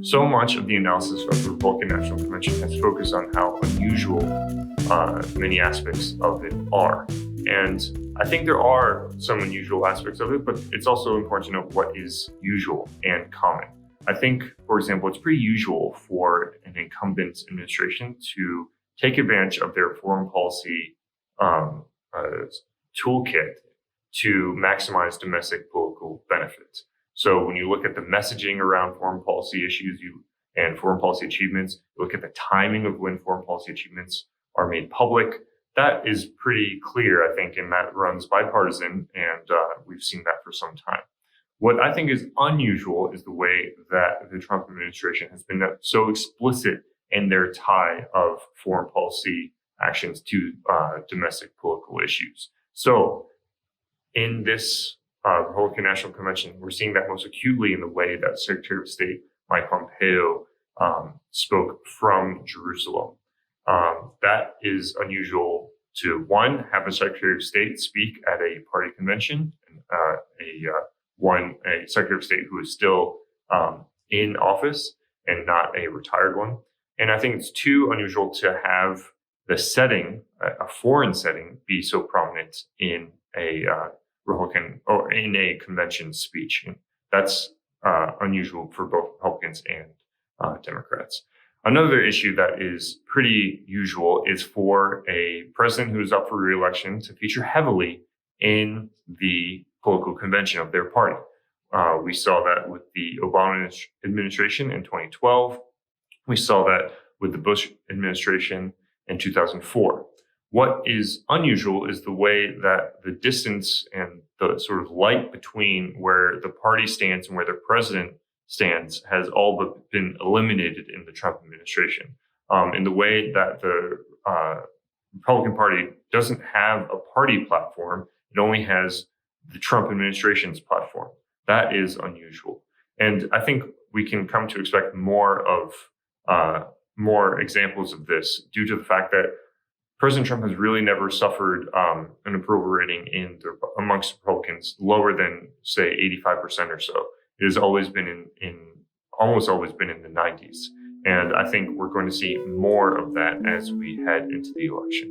So much of the analysis of the Republican National Convention has focused on how unusual many aspects of it are. And I think there are some unusual aspects of it, but it's also important to know what is usual and common. I think, for example, it's pretty usual for an incumbent administration to take advantage of their foreign policy toolkit to maximize domestic political benefits. So when you look at the messaging around foreign policy issues and foreign policy achievements, you look at the timing of when foreign policy achievements are made public. That is pretty clear, I think, and that runs bipartisan, and we've seen that for some time. What I think is unusual is the way that the Trump administration has been so explicit in their tie of foreign policy actions to domestic political issues. So in this Republican National Convention, we're seeing that most acutely in the way that Secretary of State Mike Pompeo spoke from Jerusalem. That is unusual to, one, have a Secretary of State speak at a party convention, a Secretary of State who is still in office and not a retired one. And I think it's too unusual to have the setting, a foreign setting, be so prominent in a Republican or in a convention speech. And that's unusual for both Republicans and Democrats. Another issue that is pretty usual is for a president who is up for re-election to feature heavily in the political convention of their party. We saw that with the Obama administration in 2012. We saw that with the Bush administration in 2004. What is unusual is the way that the distance and the sort of light between where the party stands and where the president stands has all but been eliminated in the Trump administration. In the way that the Republican Party doesn't have a party platform, it only has the Trump administration's platform. That is unusual. And I think we can come to expect more examples of this due to the fact that President Trump has really never suffered an approval rating amongst Republicans lower than, say, 85% or so. It has always been almost always been in the 90s. And I think we're going to see more of that as we head into the election.